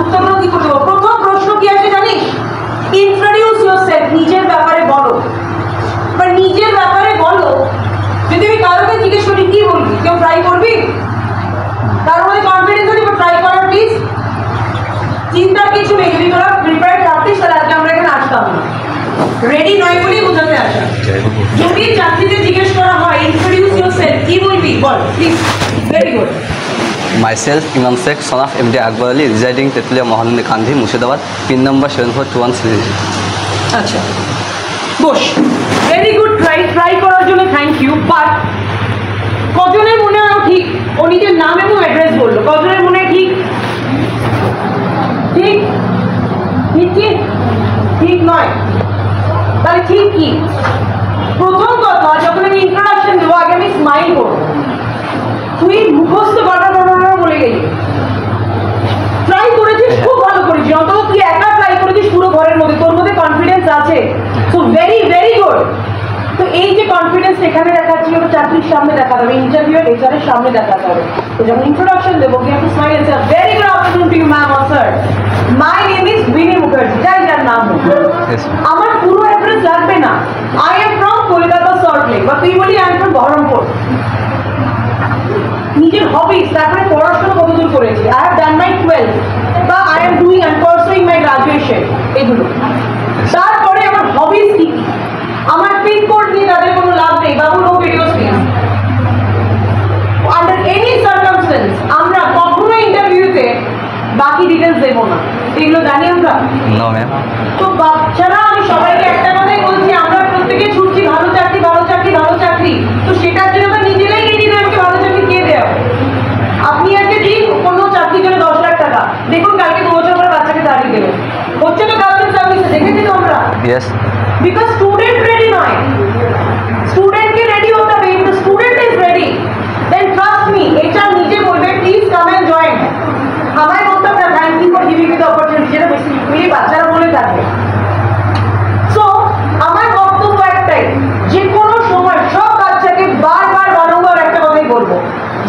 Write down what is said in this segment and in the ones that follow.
উত্তরগুলো কি করে দেবো? প্রথম প্রশ্ন কি আছে জানিস? ইন্ট্রোডিউস ইয়োরসেলফ, নিজের ব্যাপারে বলো। বা নিজের ব্যাপারে বলো, যদি আমি কারোকে জিজ্ঞেস করি কি বলবি? কেউ ট্রাই করবি? কারোর মধ্যে কনফিডেন্স আছে ট্রাই করার? প্লিজ, চিন্তার কিছু নেই। যদি তোরা প্রিপেয়ার থাকতিস তাহলে আজকে আমরা এখানে আসতাম না। রেডি নয় বলেই বোঝাতে আসা। যদি চাকরিতে জিজ্ঞেস করা হয় ইন্ট্রোডিউস ইয়োরসেলফ, কি বলবি? বল please. Very good. Myself, Imam Sheikh, son of MD Akbar Ali, residing Tetulia Mohanandi Gandhi, Murshidabad, pin number 742133. আচ্ছা, বস। Very good. ট্রাই করার জন্য থ্যাংক ইউ। বাট কজনের মনে হয় ঠিক? ও নিজের নাম এবং অ্যাড্রেস বললো। কজনের মনে হয় ঠিক? ঠিক ঠিক কি ঠিক নয়? তাহলে ঠিক কি? প্রথম কথা, যখন আমি ইন্ট্রোডাকশন দেবো আগে আমি স্মাইল করবো। তুই মুখস্থ বাটা বলে গেলি। ট্রাই করেছিস, খুব ভালো করেছিস। অন্তত তুই একা ট্রাই করেছিস পুরো ঘরের মধ্যে, তোর মধ্যে কনফিডেন্স আছে। So very very good. তো এই যে কনফিডেন্স এখানে দেখাচ্ছি, ওটা চাকরির সামনে দেখাতে হবে, ইন্টারভিউ HR এর সামনে দেখাতে হবে। তো যখন ইন্ট্রোডাকশন দেবো, কি আপনি smile and say very good afternoon to you ma'am or sir, my name is Bini Mukherjee, যার নাম হোক। আমার পুরো অ্যাড্রেস লাগবে না। I am from Kolkata salt lake, বা তুই বলি আই এম ফ্রম বহরমপুর। নিজের হবিস, তারপরে পড়াশোনা কতদূর করেছি, আই হ্যাভ ডান মাই 12 বা I am doing and pursuing my graduation, এগুলো। তারপরে আমার হবিস কি? আমার পিনকোড নিয়ে তাদের কোনো লাভ নেই। বাবু, no videos please. Under any circumstances আমরা কখনো ইন্টারভিউতে বাকি ডিটেলস দেবো না, এগুলো জানি আমরা। No, ma'am. তো বাচ্চারা, আমি সবাইকে একটা কথাই বলছি, আমরা প্রত্যেকে ছুটছি ভালো চাকরি ভালো চাকরি ভালো চাকরি। তো সেটার জন্য আমরা নিজেরাই রেডি না, আমাকে ভালো চাকরি কে দেয়? আপনি আজকে দিন কোনো চাকরির জন্য 10 লাখ টাকা, দেখুন কালকে 2 বছর পরে বাচ্চাকে দাঁড়িয়ে দেবেন। হচ্ছে তো গভর্নমেন্ট সার্ভিসে, দেখেছি তো আমরা। Yes. বিকজ স্টুডেন্ট রেডি নয়, স্টুডেন্টকে রেডি হতে হবে। If the student is ready, then trust me, HR নিজে বলবে প্লিজ কাম অ্যান্ড জয়েন। আমায় বলতাম না thank you for giving me the opportunity, যেটা বেসিক্যালি বাচ্চারা বলে থাকবে। সো আমার বক্তব্য একটাই, যে কোনো সময় সব বাচ্চাকে বারবার বারংবার একটা কথাই বলবো,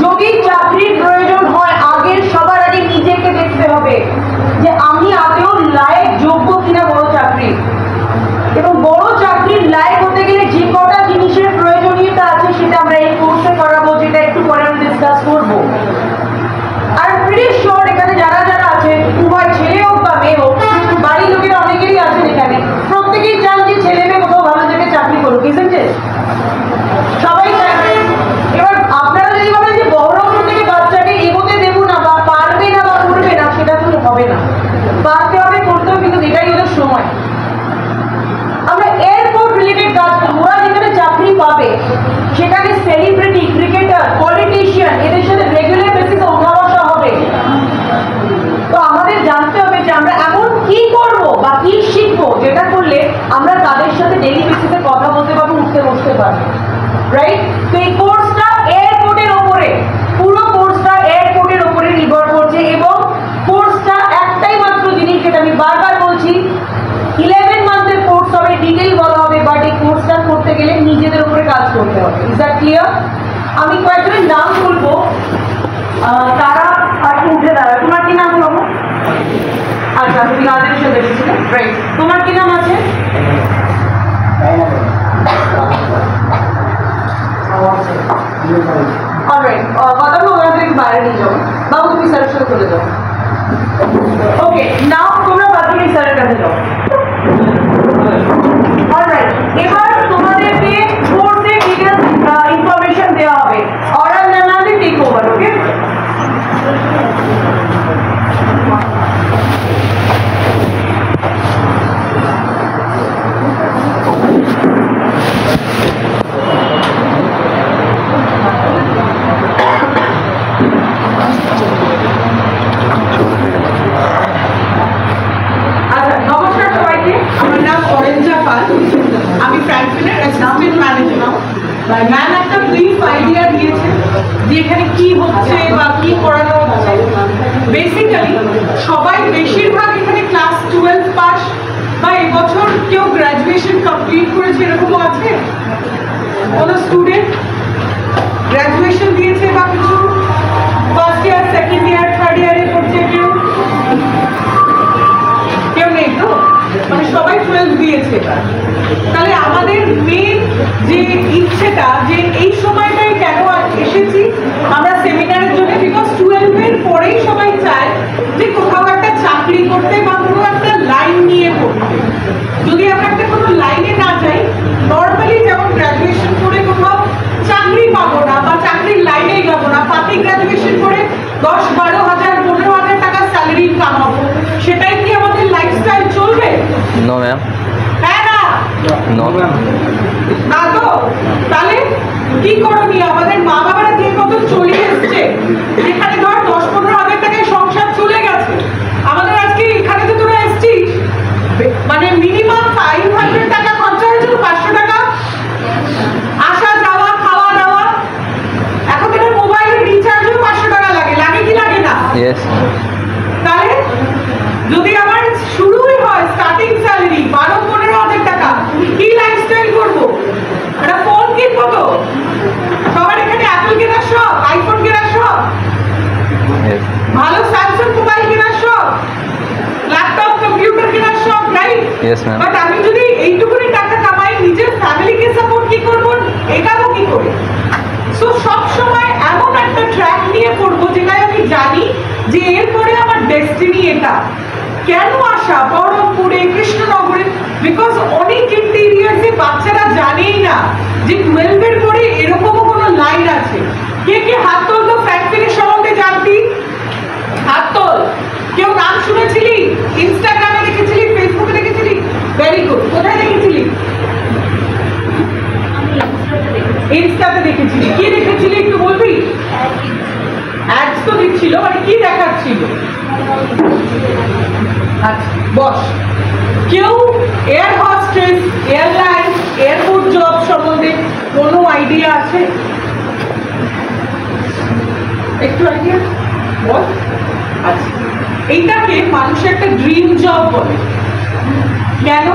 যদি চাকরির প্রয়োজন হয় আগে সবার আগে নিজেকে দেখতে হবে যে আমি আদৌ লায়ক, যোগ্য কিনা বড় চাকরি। এবং বড় চাকরির লায়ক হতে গেলে যে কটা জিনিসের প্রয়োজনীয়তা আছে সেটা আমরা এই কোর্সে করাবো, যেটা একটু পরে আমি ডিসকাস করবো। আর প্রিটি শিওর এখানে যারা যারা আছে, উভয় ছেলে হোক বা মেয়ে হোক, বাড়ির লোকেরা অনেকেরই আছেন এখানে, প্রত্যেকেই চান যে ছেলে মেয়ে কোথাও ভালো জায়গায় চাকরি করুক, বুঝেছে? সবাই চায়। এবার আপনারা যদি বলেন যে বহরমপুর থেকে বাচ্চাকে এগোতে দেবো না বা পারবে না বা করবে না, সেটা তো হবে না। পারতে হবে, করতে হবে, কিন্তু এটাই ওদের সময়। আমরা এয়ারপোর্ট রিলেটেড কাজ করবো। ওরা যেখানে চাকরি পাবে সেখানে সেলিব্রিটি, ক্রিকেটার, পলিটিশিয়ান, এদের সাথে রেগুলার বেসিসে ওঠা বসা হবে। তো আমাদের জানতে হবে যে আমরা এমন কি করবো বা কি শিখবো যেটা করলে আমরা তাদের সাথে ডেইলি বেসিসে কথা বলতে পারবো, উঠতে বসতে পারবো, রাইট? তো এই কোর্সটা এয়ারপোর্টের ওপরে, পুরো কোর্সটা এয়ারপোর্টের ওপরে নির্ভর করছে। এবং কোর্সটা একটাই মাত্র জিনিস, যেটা আমি বারবার বলছি, 11 মান্থের কোর্স হবে, ডিটেইল বলা হবে, বাট এই কোর্সটা করতে গেলে নিজেদের উপরে কাজ করতে হবে। Is that clear? আমি কয়েকজনের নাম বলবো, তারা আর উঠে দাঁড়ায়। তোমার কি নাম বলবো? আচ্ছা, তুমি রাজের সাথে এসেছিলে, রাইট। তোমার কি নাম আছে? অলরাইট, কথা বলো, ওখান থেকে বাইরে নিয়ে যাও। বাবু, তুমি স্যারের সাথে চলে যাও। ওকে, নাও তোমরা বাকি স্যারের কাছে যাও। অলরাইট, এবার তোমাদেরকে কোর্সের ডিটেলস ইনফরমেশন দেওয়া হবে। অর্ডার জানালে টেক ওভার, ওকে? আমি ফ্র্যাঙ্কলিনের অ্যাসিস্ট্যান্ট ম্যানেজার। ম্যাম একটা ব্রিফ আইডিয়া দিয়েছে যে এখানে কি হচ্ছে বা কি করানো হচ্ছে। বেসিক্যালি সবাই, বেশিরভাগ এখানে ক্লাস 12 পাস বা এবছর কেউ গ্র্যাজুয়েশন কমপ্লিট করেছে, এরকমও আছে? কোনো স্টুডেন্ট গ্র্যাজুয়েশন দিয়েছে বা কিছু first year, second year, third ইয়ারে পড়ছে কেউ? দিয়েছে এবার। তাহলে আমাদের মেন যে ইচ্ছেটা যে এই সময়টাই কেন এসেছি আমরা সেমিনারের জন্য, বিকজ 12-এর পরেই সবাই চায় যে কোথাও একটা চাকরি করতে বা কোনো একটা লাইন নিয়ে পড়তে। যদি আমরা একটা কোনো লাইনে না যাই, নর্মালি যেমন গ্রাজুয়েশন করে কোথাও চাকরি পাবো না বা চাকরির লাইনেই যাবো না, পাতি গ্রাজুয়েশন করে 10-12,000 15,000 টাকা স্যালারি কামাবো, সেটাই কি আমাদের লাইফস্টাইল চলবে? নো ম্যাম, হ্যাঁ না নো ম্যাম। না তো তাহলে কি করণীয়? আমাদের মা বাবারা যে মতো চলে এসছে, যেখানে ধর 10-15,000 টাকায় সংসার চলে গেছে, আমাদের আজকে এখানে যে তোরা এসছিস মানে মিনিমাম 500 টাকা খরচা হয়েছে, 500 টাকা আসা যাওয়া খাওয়া দাওয়া, এখন তো মোবাইলের রিচার্জও 500 টাকা লাগে, লাগে কি লাগে না? ইয়েস। তাহলে যদি আমার শুরুই হয় স্টার্টিং স্যালারি 12-15,000 টাকা, কি লাইফস্টাইল করবো? একটা ফোন কিনবো তো, সবার এখানে অ্যাপল কেনার শখ, আইফোন কেনার শখ, ভালো স্যামসাং মোবাইল কেনার শখ, ল্যাপটপ কম্পিউটার কেনার শখ, রাইট? Yes, ma'am. বাট আমি যদি এইটুকুনি টাকা কামাই, নিজের ফ্যামিলিকে সাপোর্ট কি করবো, এটাও কি করে? সো সবসময় এমন একটা ট্র্যাক নিয়ে পড়বো যেটা আমি জানি যে এরপরে আমার ডেস্টিনি এটা। কেন আসা বহরমপুরে, কৃষ্ণনগরে? বিকজ অনেক ইন্টেরিয়ার্সে বাচ্চারা জানেই না যে 12-এর পরে এরকমও কোনো লাইন আছে। কে কে হাত তোল তো ফ্যাক্টরি সম্বন্ধে জানতি? হাত তোল। কেউ নাম শুনেছিলি? ইনস্টাগ্রামে দেখেছিলি, ফেসবুকে দেখেছিলি? Very good. কোথায় দেখেছিলি? ইনস্টাতে দেখেছিলি। কি দেখেছিলি একটু বলবি? অ্যাডস তো দিচ্ছিল, মানে কি দেখাচ্ছিল? আচ্ছা বস। কেউ air hostess, airline, airport job সম্বন্ধে কোনো আইডিয়া আছে? একটু আইডিয়া বল। আচ্ছা, এইটাকে মানুষের একটা ড্রিম জব বলে। কেন?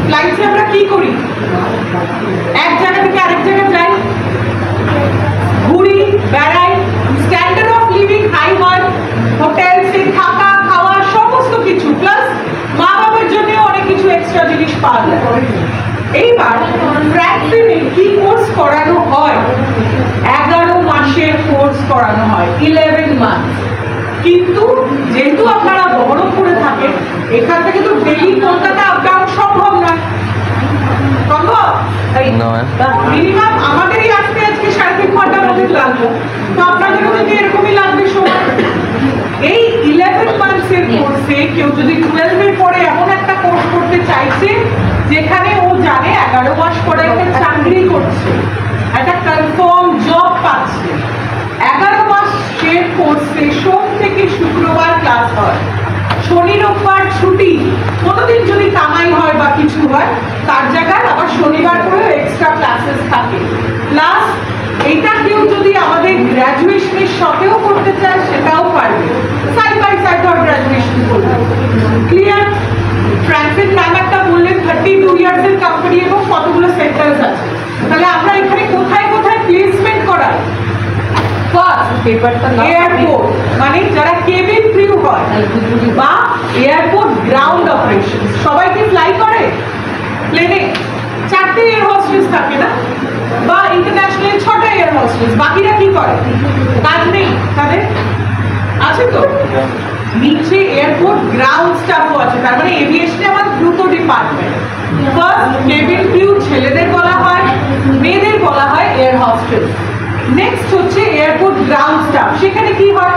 ফ্লাইটে আমরা কি করি? এক জায়গা থেকে আরেক জায়গায় যাই, ঘুরি, বেড়াই, স্ট্যান্ডার্ড অফ লিভিং হাই হয়, হোটেলসে থাকা খাওয়া সমস্ত কিছু, প্লাস মা বাবার জন্য অনেক কিছু এক্সট্রা জিনিস পাওয়া যায়। এইবার ফ্র্যাঙ্কলিনে কি কোর্স করানো হয়? 11 মাসের কোর্স করানো হয়, 11 মান্থ। কিন্তু যেহেতু আপনারা বহরমপুরে থাকেন, এখান থেকে তো ডেলি কলকাতা আপ ডাউন সম্ভব নয়। সম্ভব? মিনিমাম আমাদেরই আজকে 3.5 ঘন্টার মধ্যে লাগবে, তো আপনাদেরও যদি এরকমই লাগবে সময়। এই 11 মান্থসের কোর্সে কেউ যদি 12-এর পরে এমন একটা কোর্স করতে চাইছে যেখানে ও জানে 11 মাস পরে একটা চাকরি করছে, একটা কনফার্ম জব পাচ্ছে। 11 মাসের কোর্সে সোম থেকে শুক্রবার ক্লাস হয়, শনি রোববার ছুটি, কোনোদিন যদি কামাই হয় বা কিছু হয় তার জায়গায় আবার শনিবার করেও এক্সট্রা ক্লাসেস থাকে। প্লাস এটা কেউ যদি আমাদের গ্র্যাজুয়েশনের সাথেও করতে চায় সেটাও পারবে, সাইড বাই সাইড আর গ্র্যাজুয়েশন করবে। ক্লিয়ার? ফ্র্যাঙ্কলিন ম্যাম একটা বললেন 32 ইয়ার্সের কোম্পানি এবং কতগুলো সেন্টার্স আছে। তাহলে আমরা এখানে কোথায় কোথায় প্লেসমেন্ট করাই? এয়ারপোর্ট, মানে যারা কেবিন ক্রিউ হয় বা এয়ারপোর্ট গ্রাউন্ড অপারেশন, সবাই কি ফ্লাই করে প্লেনে? 4টে এয়ার হোস্টেস থাকে না, বা ইন্টারন্যাশনাল 6টা এয়ার হোস্টেস, বাকিরা কি করে? কাজ নেই তাদের? আছে তো। নিচে এয়ারপোর্ট গ্রাউন্ড স্টাফও আছে, তার মানে এভিয়েশনে আমার দুটো ডিপার্টমেন্ট। ফার্স্ট কেবিন ক্রিউ ছেলেদের বলা হয়, মেয়েদের বলা হয় এয়ার হোস্টেস। নেক্সট হচ্ছে এয়ারপোর্ট গ্রাউন্ড স্টাফ, সেখানে কি হয়?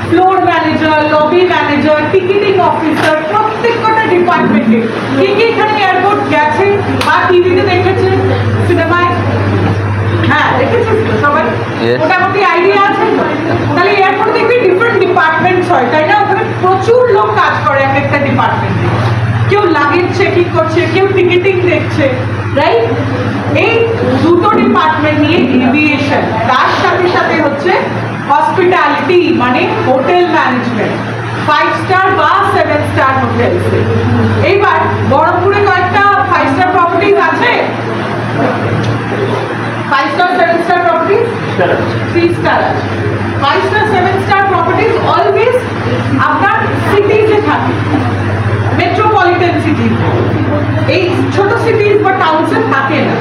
Floor manager, lobby manager, ticketing officer, প্রত্যেকটা ডিপার্টমেন্টে কে কে এখানে এয়ারপোর্ট গেছে বা টিভিতে দেখেছে, সিনেমায়? হ্যাঁ দেখেছে সবাই, মোটামুটি আইডিয়া আছে। তাহলে এয়ারপোর্ট দেখবি ডিফারেন্ট ডিপার্টমেন্টস হয়, তাই না? ওখানে প্রচুর লোক কাজ করে এক একটা ডিপার্টমেন্টে। কেউ লাগেজ চেকিং করছে, কেউ টিকিটিং দেখছে, রাইট? এই দুটো ডিপার্টমেন্ট নিয়ে এভিয়েশন, তার সাথে সাথে হচ্ছে হসপিটালিটি, মানে হোটেল ম্যানেজমেন্ট, 5 স্টার বা 7 স্টার হোটেলসে। এইবার বহরমপুরে কয়েকটা 5 স্টার প্রপার্টিজ আছে, 5 স্টার 7 স্টার প্রপার্টিজ, 3 স্টার আছে। 5 স্টার 7 স্টার প্রপার্টিজ অলওয়েজ আপনার সিটিজে থাকে, মেট্রোপলিটন এই ছোট সিটিজ বা টাউনসে থাকে না।